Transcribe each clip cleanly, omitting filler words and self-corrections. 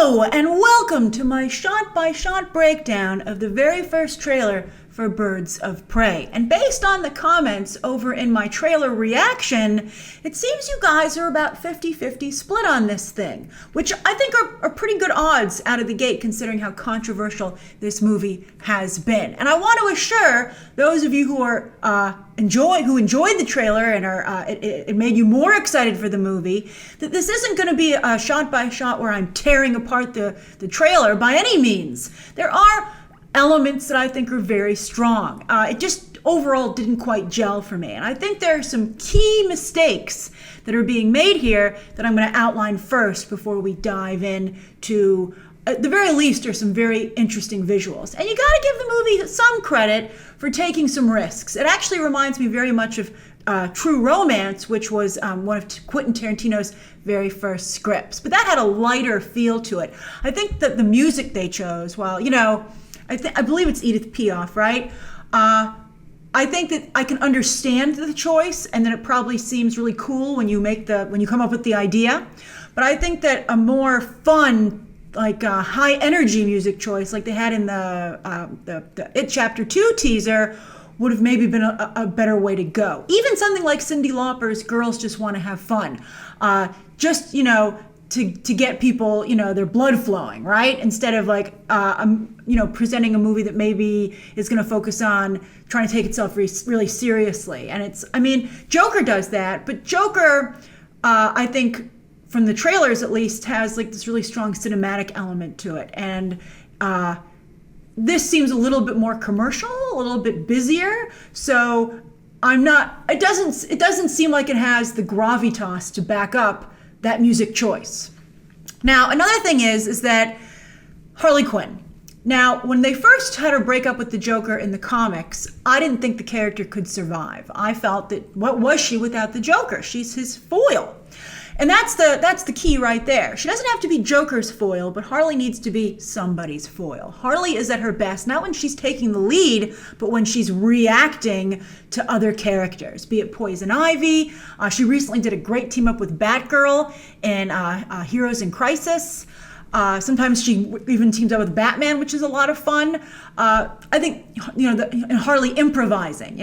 Hello and welcome to my shot-by-shot breakdown of the very first trailer for Birds of Prey. And based on the comments over in my trailer reaction, it seems you guys are about 50-50 split on this thing, which I think are pretty good odds out of the gate considering how controversial this movie has been. And I want to assure those of you who are enjoyed the trailer and it made you more excited for the movie, that this isn't going to be a shot-by-shot where I'm tearing apart the trailer by any means. There are elements that I think are very strong. It just overall didn't quite gel for me. And I think there are some key mistakes that are being made here that I'm going to outline first before we dive in to, at the very least, there's some very interesting visuals. And you got to give the movie some credit for taking some risks. It actually reminds me very much of True Romance, which was one of Quentin Tarantino's very first scripts. But that had a lighter feel to it. I think that the music they chose, well, you know, I believe it's Edith Piaf, right? I think that I can understand the choice, and that it probably seems really cool when you come up with the idea. But I think that a more fun, like high energy music choice, like they had in the It Chapter 2 teaser, would have maybe been a better way to go. Even something like Cyndi Lauper's "Girls Just Want to Have Fun," just to get people, their blood flowing, right? Instead of like, presenting a movie that maybe is going to focus on trying to take itself really seriously. And Joker does that, but Joker, I think from the trailers at least, has like this really strong cinematic element to it. And this seems a little bit more commercial, a little bit busier. So it doesn't seem like it has the gravitas to back up that music choice. Now, another thing is that Harley Quinn. Now, when they first had her break up with the Joker in the comics, I didn't think the character could survive. I felt that what was she without the Joker? She's his foil. And that's the key right there. She doesn't have to be Joker's foil, but Harley needs to be somebody's foil. Harley is at her best, not when she's taking the lead, but when she's reacting to other characters, be it Poison Ivy. She recently did a great team up with Batgirl in Heroes in Crisis. Sometimes she even teams up with Batman, which is a lot of fun. I think, and Harley improvising,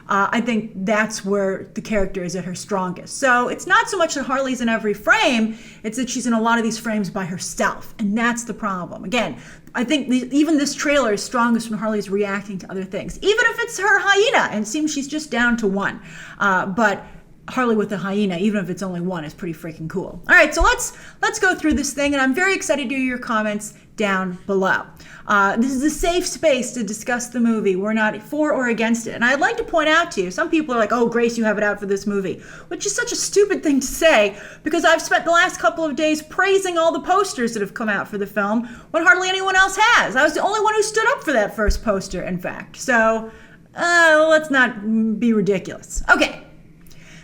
I think that's where the character is at her strongest. So it's not so much that Harley's in every frame, it's that she's in a lot of these frames by herself. And that's the problem. Again, I think even this trailer is strongest when Harley's reacting to other things, even if it's her hyena, and it seems she's just down to one. But Harley with the hyena, even if it's only one, is pretty freaking cool. All right, so let's go through this thing, and I'm very excited to hear your comments down below. This is a safe space to discuss the movie. We're not for or against it. And I'd like to point out to you, some people are like, oh, Grace, you have it out for this movie, which is such a stupid thing to say, because I've spent the last couple of days praising all the posters that have come out for the film when hardly anyone else has. I was the only one who stood up for that first poster, in fact. So let's not be ridiculous. Okay.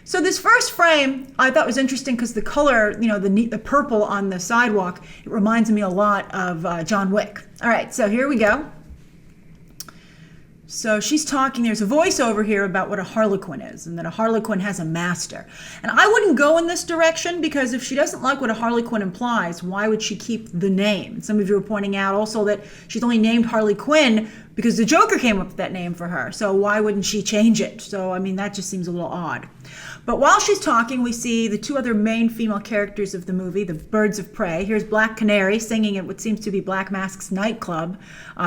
So this first frame I thought was interesting because the color, the purple on the sidewalk, it reminds me a lot of John Wick. All right, so here we go. So she's talking, there's a voiceover here about what a Harlequin is, and that a Harlequin has a master. And I wouldn't go in this direction, because if she doesn't like what a Harlequin implies, why would she keep the name? And some of you are pointing out also that she's only named Harley Quinn because the Joker came up with that name for her. So why wouldn't she change it? So, that just seems a little odd. But while she's talking, we see the two other main female characters of the movie, the Birds of Prey. Here's Black Canary singing at what seems to be Black Mask's nightclub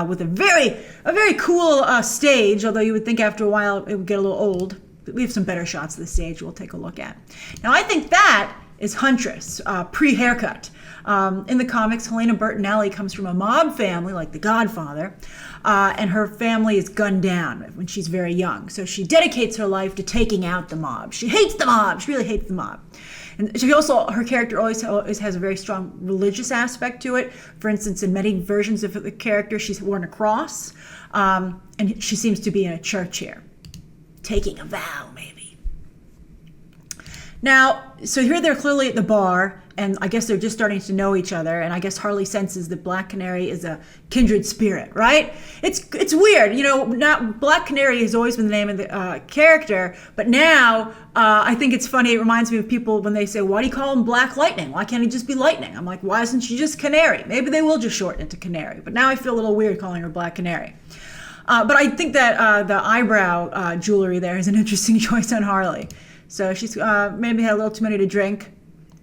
with a very cool stage, although you would think after a while it would get a little old. But we have some better shots of the stage we'll take a look at. Now, I think that is Huntress, pre-haircut. In the comics, Helena Bertinelli comes from a mob family like The Godfather, and her family is gunned down when she's very young. So she dedicates her life to taking out the mob. She hates the mob. She really hates the mob. And her character always has a very strong religious aspect to it. For instance, in many versions of the character, she's worn a cross, and she seems to be in a church here, taking a vow, maybe. Now, so here they're clearly at the bar, and I guess they're just starting to know each other, and I guess Harley senses that Black Canary is a kindred spirit, right? It's weird, you know, not Black Canary has always been the name of the character, but now I think it's funny. It reminds me of people when they say, why do you call him Black Lightning? Why can't he just be Lightning? I'm like, why isn't she just Canary? Maybe they will just shorten it to Canary, but now I feel a little weird calling her Black Canary. But I think that the eyebrow jewelry there is an interesting choice on Harley. So she's maybe had a little too many to drink,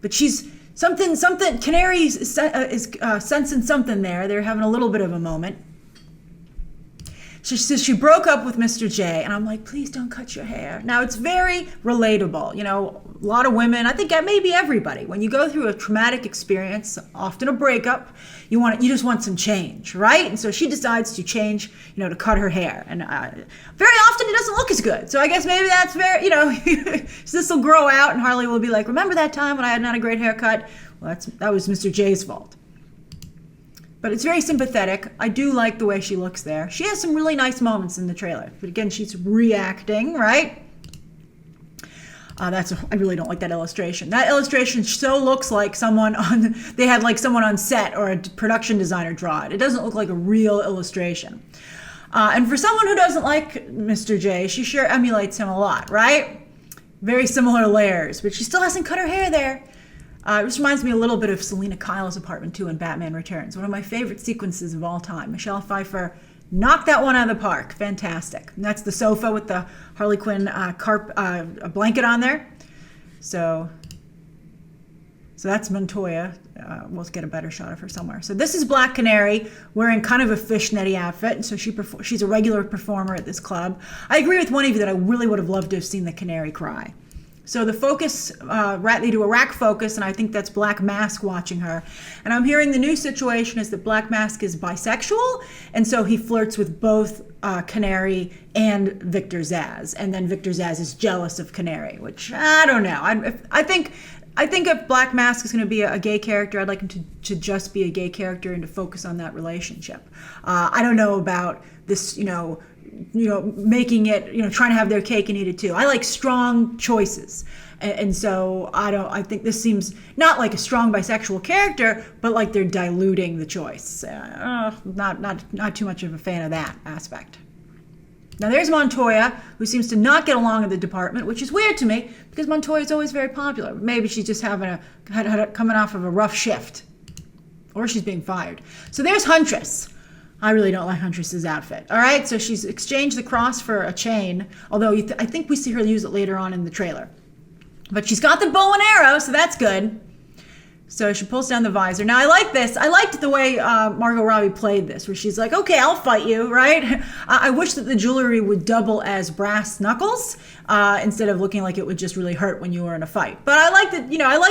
but she's something. Canary is sensing something there. They're having a little bit of a moment. She says she broke up with Mr. J, and I'm like, please don't cut your hair. Now, it's very relatable. You know, a lot of women, I think maybe everybody, when you go through a traumatic experience, often a breakup, you just want some change, right? And so she decides to change, you know, to cut her hair. And very often it doesn't look as good. So I guess maybe that's very, you know, this will grow out, and Harley will be like, remember that time when I had not a great haircut? Well, that was Mr. J's fault. But it's very sympathetic. I do like the way she looks there. She has some really nice moments in the trailer. But again, she's reacting, right? I really don't like that illustration. That illustration so looks like they had like someone on set or a production designer draw it. It doesn't look like a real illustration. And for someone who doesn't like Mr. J, she sure emulates him a lot, right? Very similar layers, but she still hasn't cut her hair there. This reminds me a little bit of Selena Kyle's apartment too in Batman Returns. One of my favorite sequences of all time. Michelle Pfeiffer knocked that one out of the park. Fantastic. And that's the sofa with the Harley Quinn a blanket on there. So that's Montoya. We'll get a better shot of her somewhere. So this is Black Canary wearing kind of a fishnetty outfit. And so she's a regular performer at this club. I agree with one of you that I really would have loved to have seen the Canary cry. So the focus, they do a rack focus, and I think that's Black Mask watching her. And I'm hearing the new situation is that Black Mask is bisexual, and so he flirts with both Canary and Victor Zsasz. And then Victor Zsasz is jealous of Canary, which I don't know. I think if Black Mask is going to be a gay character, I'd like him to just be a gay character and to focus on that relationship. I don't know about this, making it, trying to have their cake and eat it too. I like strong choices. And so I think this seems not like a strong bisexual character, but like they're diluting the choice. Not too much of a fan of that aspect. Now there's Montoya, who seems to not get along in the department, which is weird to me because Montoya is always very popular. Maybe she's just coming off of a rough shift, or she's being fired. So there's Huntress. I really don't like Huntress's outfit. All right, so she's exchanged the cross for a chain, although I think we see her use it later on in the trailer. But she's got the bow and arrow, so that's good. So she pulls down the visor. Now I like this. I liked the way Margot Robbie played this, where she's like, okay, I'll fight you, right? I wish that the jewelry would double as brass knuckles instead of looking like it would just really hurt when you were in a fight. But I like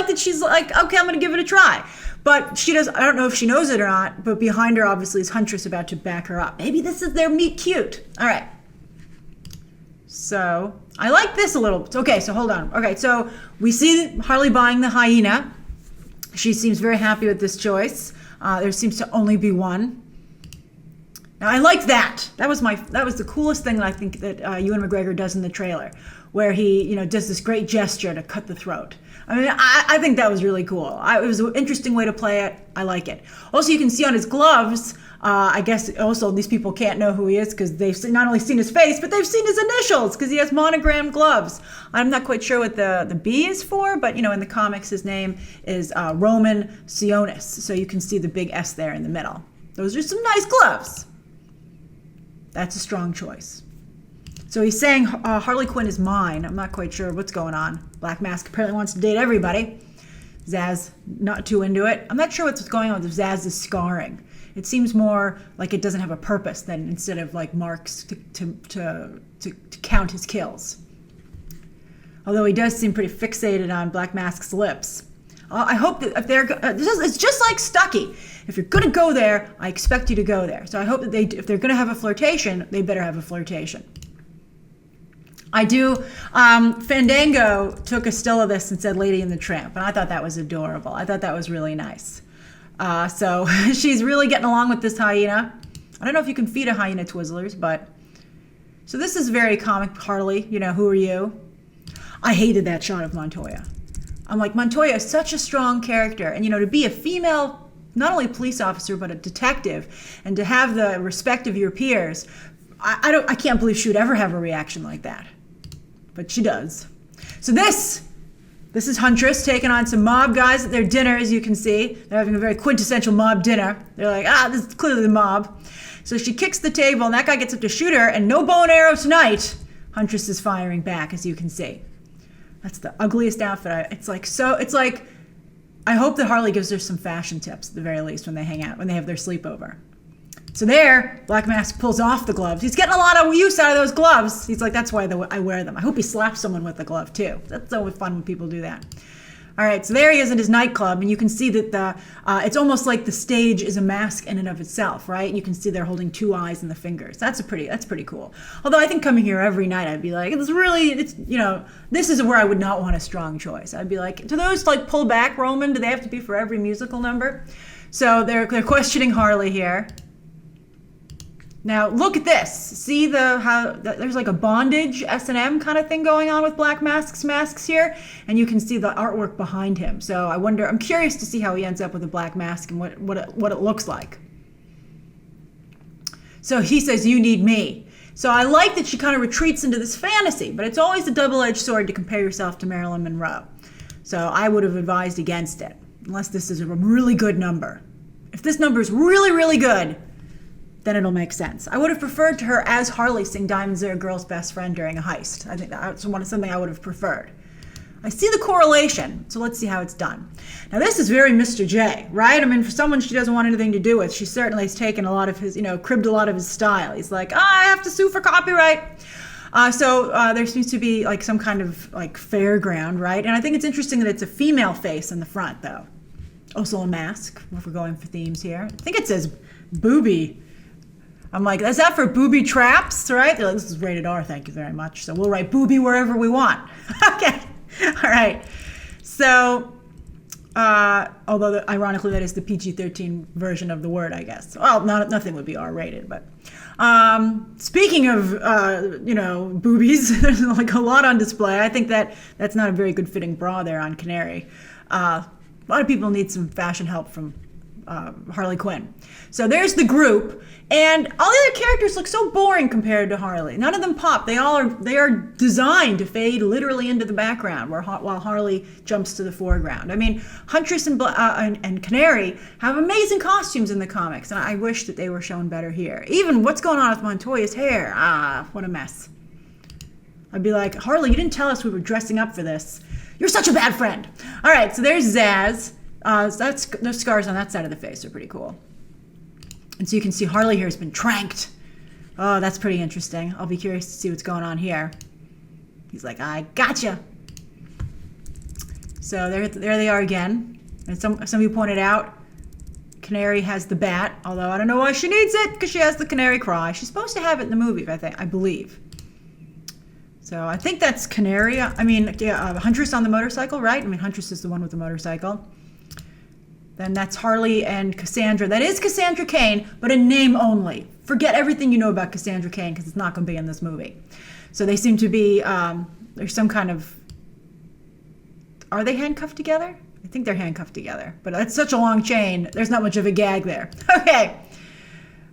that she's like, okay, I'm going to give it a try. But she does. I don't know if she knows it or not, but behind her obviously is Huntress about to back her up. Maybe this is their meet cute. All right. So I like this a little. Okay, so hold on. Okay, so we see Harley buying the Hyena. She seems very happy with this choice. There seems to only be one. Now I liked that. That was the coolest thing that I think that Ewan McGregor does in the trailer, where he does this great gesture to cut the throat. I mean, I think that was really cool. It was an interesting way to play it. I like it. Also, you can see on his gloves, I guess also these people can't know who he is because they've not only seen his face, but they've seen his initials because he has monogrammed gloves. I'm not quite sure what the B is for, but in the comics his name is Roman Sionis. So you can see the big S there in the middle. Those are some nice gloves. That's a strong choice. So he's saying Harley Quinn is mine. I'm not quite sure what's going on. Black Mask apparently wants to date everybody. Zsasz not too into it. I'm not sure what's going on with Zsasz's scarring. It seems more like it doesn't have a purpose than instead of like marks to count his kills. Although he does seem pretty fixated on Black Mask's lips. I hope that if it's just like Stucky. If you're going to go there, I expect you to go there. So I hope that if they're going to have a flirtation, they better have a flirtation. I do. Fandango took a still of this and said Lady and the Tramp, and I thought that was adorable. I thought that was really nice. So she's really getting along with this hyena. I don't know if you can feed a hyena Twizzlers, but... So this is very comic Harley, who are you? I hated that shot of Montoya. I'm like, Montoya is such a strong character. And, to be a female, not only police officer, but a detective, and to have the respect of your peers, I can't believe she would ever have a reaction like that. But she does. So this is Huntress taking on some mob guys at their dinner, as you can see. They're having a very quintessential mob dinner. They're like, this is clearly the mob. So she kicks the table, and that guy gets up to shoot her, and no bow and arrow tonight. Huntress is firing back, as you can see. That's the ugliest outfit. It's like, I hope that Harley gives her some fashion tips, at the very least, when they hang out, when they have their sleepover. So there, Black Mask pulls off the gloves. He's getting a lot of use out of those gloves. He's like, that's why I wear them. I hope he slaps someone with the glove, too. That's always fun when people do that. All right, so there he is at his nightclub, and you can see that it's almost like the stage is a mask in and of itself, right? You can see they're holding two eyes and the fingers. That's pretty cool. Although I think coming here every night, I'd be like, this is where I would not want a strong choice. I'd be like, do those like pull back, Roman? Do they have to be for every musical number? So they're questioning Harley here. Now look at this. See there's like a bondage S&M kind of thing going on with Black Mask's masks here, and you can see the artwork behind him. So I'm curious to see how he ends up with a black mask and what it looks like. So he says, "You need me." So I like that she kind of retreats into this fantasy, but it's always a double-edged sword to compare yourself to Marilyn Monroe. So I would have advised against it, unless this is a really good number. If this number is really, really good, then it'll make sense. I would have preferred to her as Harley sing Diamonds Are a Girl's Best Friend during a heist. I think that's something I would have preferred. I see the correlation, so let's see how it's done. Now this is very Mr. J, right? I mean, for someone she doesn't want anything to do with, she certainly has taken a lot of his, cribbed a lot of his style. He's like, I have to sue for copyright. So there seems to be like some kind of like fairground, right? And I think it's interesting that it's a female face in the front, though. Also a mask, if we're going for themes here. I think it says booby. I'm like, is that for booby traps, right? They're like, this is rated R, thank you very much. So we'll write booby wherever we want. Okay, all right. So, although ironically that is the PG-13 version of the word, I guess. Well, nothing would be R-rated, but. Speaking of, boobies, there's like a lot on display. I think that's not a very good fitting bra there on Canary. A lot of people need some fashion help from Harley Quinn. So there's the group, and all the other characters look so boring compared to Harley. None of them pop. They are designed to fade literally into the background, while Harley jumps to the foreground. I mean, Huntress and Canary have amazing costumes in the comics, and I wish that they were shown better here. Even what's going on with Montoya's hair. What a mess. I'd be like, Harley, you didn't tell us we were dressing up for this. You're such a bad friend. All right, so there's Zaz. Those scars on that side of the face are pretty cool. And so you can see Harley here has been tranked. Oh, that's pretty interesting. I'll be curious to see what's going on here. He's like, I gotcha. So there they are again. And some of you pointed out, Canary has the bat, although I don't know why she needs it, because she has the canary cry. She's supposed to have it in the movie, I believe. So I think that's Canary. Huntress on the motorcycle, right? I mean, Huntress is the one with the motorcycle. Then that's Harley and Cassandra. That is Cassandra Cain, but in name only. Forget everything you know about Cassandra Cain, because it's not going to be in this movie. So they seem to be, there's some kind of, are they handcuffed together? I think they're handcuffed together, but that's such a long chain. There's not much of a gag there. Okay.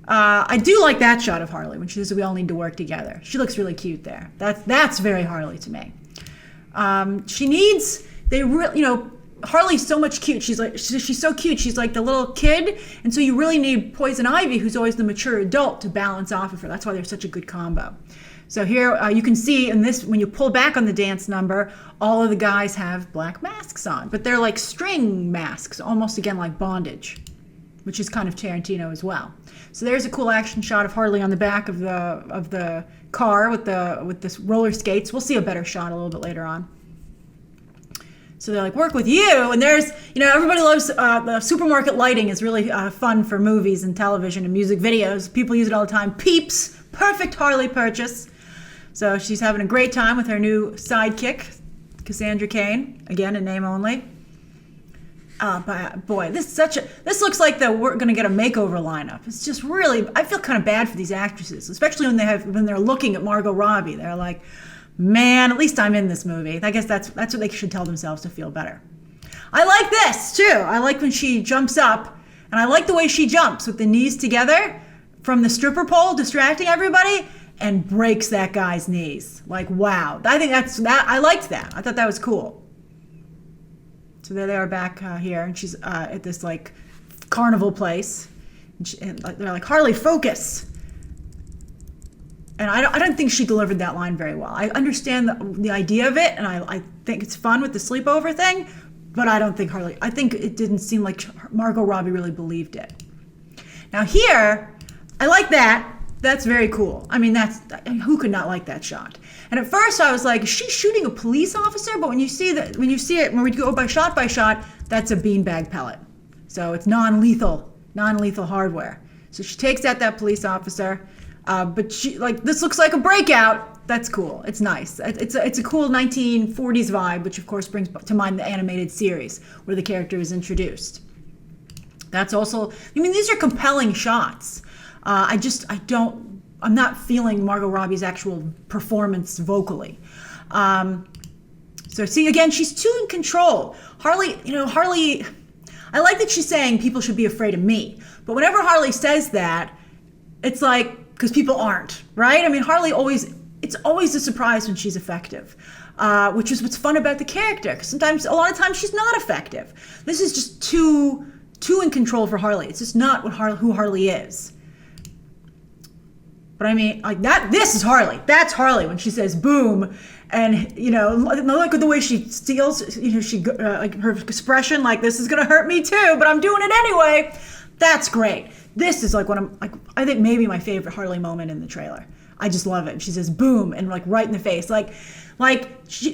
I do like that shot of Harley when she says we all need to work together. She looks really cute there. That's very Harley to me. Harley's so much cute. She's so cute. She's like the little kid, and so you really need Poison Ivy, who's always the mature adult, to balance off of her. That's why they're such a good combo. So here you can see in this, when you pull back on the dance number, all of the guys have black masks on, but they're like string masks, almost again like bondage, which is kind of Tarantino as well. So there's a cool action shot of Harley on the back of the car with the roller skates. We'll see a better shot a little bit later on. So they're like, work with you. And there's, everybody loves the supermarket lighting is really fun for movies and television and music videos. People use it all the time. Peeps, perfect Harley purchase. So she's having a great time with her new sidekick, Cassandra Cain, again in name only. But boy, this looks like we're going to get a makeover lineup. It's just really, I feel kind of bad for these actresses, especially when they're looking at Margot Robbie. They're like, man, at least I'm in this movie. I guess that's what they should tell themselves to feel better. I like this too. I like when she jumps up, and I like the way she jumps with the knees together from the stripper pole, distracting everybody, and breaks that guy's knees. Like, wow. I think I liked that. I thought that was cool. So there they are back here, and she's at this like carnival place. And they're like, Harley, focus. And I don't think she delivered that line very well. I understand the idea of it, and I think it's fun with the sleepover thing, but I don't think I think it didn't seem like Margot Robbie really believed it. Now here, I like that. That's very cool. I mean, who could not like that shot? And at first I was like, is she shooting a police officer? But when you see it, when we go by shot, that's a beanbag pellet. So it's non-lethal hardware. So she takes out that police officer, but this looks like a breakout. That's cool. It's nice. It's a cool 1940s vibe, which of course brings to mind the animated series where the character is introduced. That's also, these are compelling shots. I'm not feeling Margot Robbie's actual performance vocally. So see, again, she's too in control. Harley, I like that she's saying people should be afraid of me. But whenever Harley says that, it's like, because people aren't, right? I mean, it's always a surprise when she's effective, which is what's fun about the character. Because a lot of times she's not effective. This is just too in control for Harley. It's just not who Harley is. But I mean, like that. This is Harley. That's Harley when she says "boom," and look at the way she steals. Like her expression, like this is gonna hurt me too, but I'm doing it anyway. That's great. This is like I think maybe my favorite Harley moment in the trailer. I just love it. She says "boom" and like right in the face,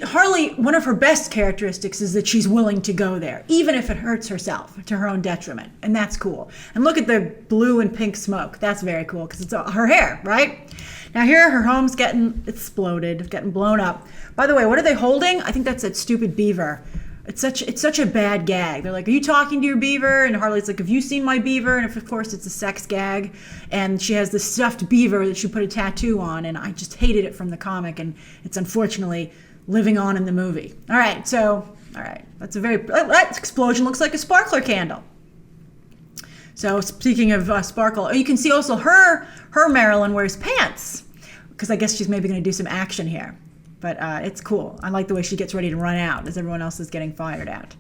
Harley, one of her best characteristics is that she's willing to go there, even if it hurts herself, to her own detriment. And that's cool. And look at the blue and pink smoke. That's very cool because it's her hair, right? Now here, her home's getting exploded, getting blown up. By the way, what are they holding? I think that's that stupid beaver. It's such a bad gag. They're like, are you talking to your beaver? And Harley's like, have you seen my beaver? And of course it's a sex gag. And she has this stuffed beaver that she put a tattoo on. And I just hated it from the comic. And it's unfortunately living on in the movie. All right. That explosion looks like a sparkler candle. So speaking of sparkle, you can see also her Marilyn wears pants. Because I guess she's maybe going to do some action here. But it's cool. I like the way she gets ready to run out as everyone else is getting fired at.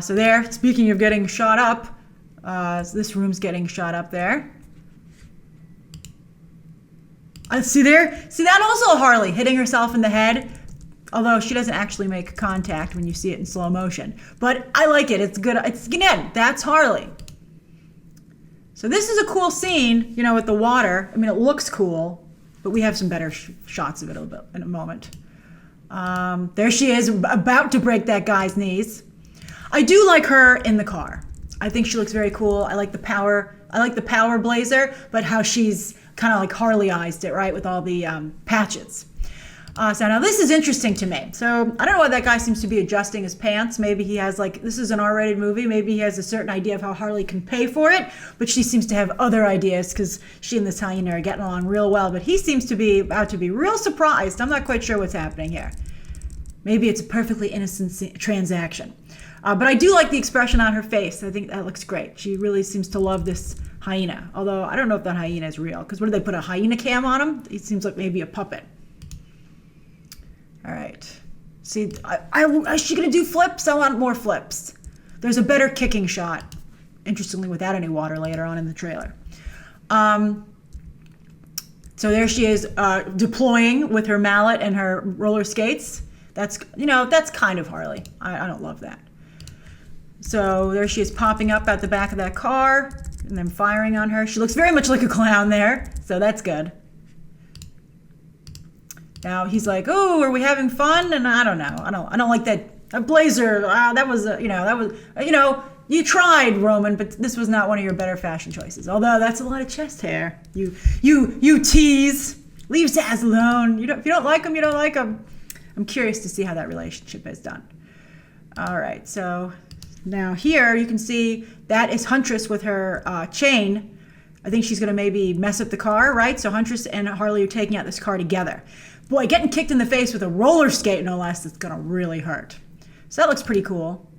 So there, speaking of getting shot up, so this room's getting shot up there. See that also Harley hitting herself in the head, although she doesn't actually make contact when you see it in slow motion. But I like it. It's good. Again, that's Harley. So this is a cool scene, with the water. I mean, it looks cool. But we have some better shots of it in a moment. There she is, about to break that guy's knees. I do like her in the car. I think she looks very cool. I like the power blazer, but how she's kind of like Harley-ized it, right, with all the patches. So now this is interesting to me. So I don't know why that guy seems to be adjusting his pants. Maybe he has this is an R-rated movie. Maybe he has a certain idea of how Harley can pay for it, but she seems to have other ideas because she and this Hyena are getting along real well, but he seems to be about to be real surprised. I'm not quite sure what's happening here. Maybe it's a perfectly innocent transaction. But I do like the expression on her face. I think that looks great. She really seems to love this Hyena, although I don't know if that Hyena is real because what did they put, a Hyena cam on him? It seems like maybe a puppet. All right. See, is she going to do flips? I want more flips. There's a better kicking shot, interestingly, without any water later on in the trailer. So there she is deploying with her mallet and her roller skates. That's kind of Harley. I don't love that. So there she is popping up at the back of that car and then firing on her. She looks very much like a clown there, so that's good. Now he's like, "Oh, are we having fun?" And I don't know. I don't like that blazer. You tried, Roman, but this was not one of your better fashion choices. Although that's a lot of chest hair. You tease. Leave Zaz alone. If you don't like him, you don't like him. I'm curious to see how that relationship is done. All right. So now here you can see that is Huntress with her chain. I think she's going to maybe mess up the car, right? So Huntress and Harley are taking out this car together. Boy, getting kicked in the face with a roller skate, no less, is going to really hurt. So that looks pretty cool.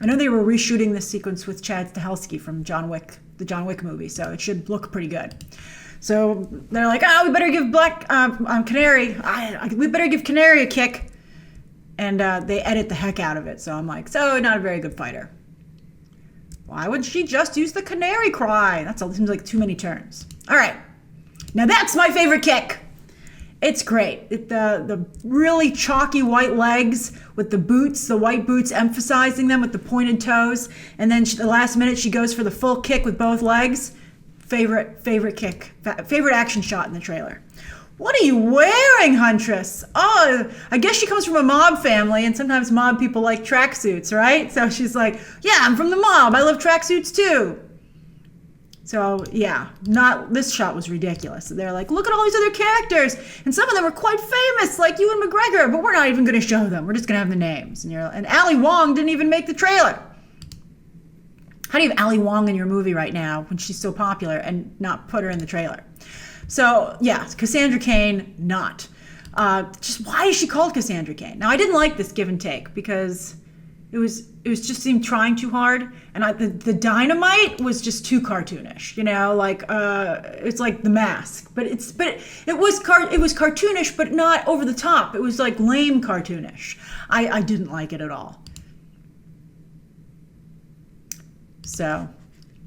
I know they were reshooting this sequence with Chad Stahelski from John Wick, the John Wick movie, so it should look pretty good. So they're like, oh, we better give Canary, we better give Canary a kick. And they edit the heck out of it. So I'm like, so not a very good fighter. Why would she just use the Canary cry? That seems like too many turns. All right. Now that's my favorite kick. It's great. The really chalky white legs with the boots, the white boots emphasizing them with the pointed toes. And then the last minute she goes for the full kick with both legs. Favorite kick. Favorite action shot in the trailer. What are you wearing, Huntress? Oh, I guess she comes from a mob family, and sometimes mob people like tracksuits, right? So she's like, yeah, I'm from the mob. I love tracksuits too. So yeah, this shot was ridiculous. They're like, look at all these other characters, and some of them are quite famous, like Ewan McGregor, but we're not even going to show them. We're just going to have the names. And Ali Wong didn't even make the trailer. How do you have Ali Wong in your movie right now when she's so popular and not put her in the trailer? So yeah, Cassandra Cain, not. Just why is she called Cassandra Cain? Now I didn't like this give and take because it was just seemed trying too hard, and the dynamite was just too cartoonish. You know, like it's like The Mask, but it was cartoonish, but not over the top. It was like lame cartoonish. I didn't like it at all. So,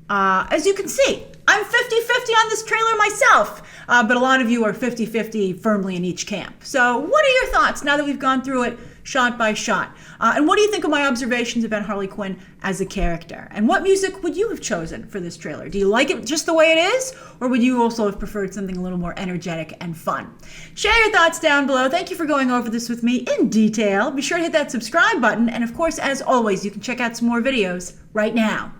as you can see, I'm 50-50 on this trailer myself, but a lot of you are 50-50 firmly in each camp. So what are your thoughts now that we've gone through it shot by shot? And what do you think of my observations about Harley Quinn as a character? And what music would you have chosen for this trailer? Do you like it just the way it is? Or would you also have preferred something a little more energetic and fun? Share your thoughts down below. Thank you for going over this with me in detail. Be sure to hit that subscribe button. And of course, as always, you can check out some more videos right now.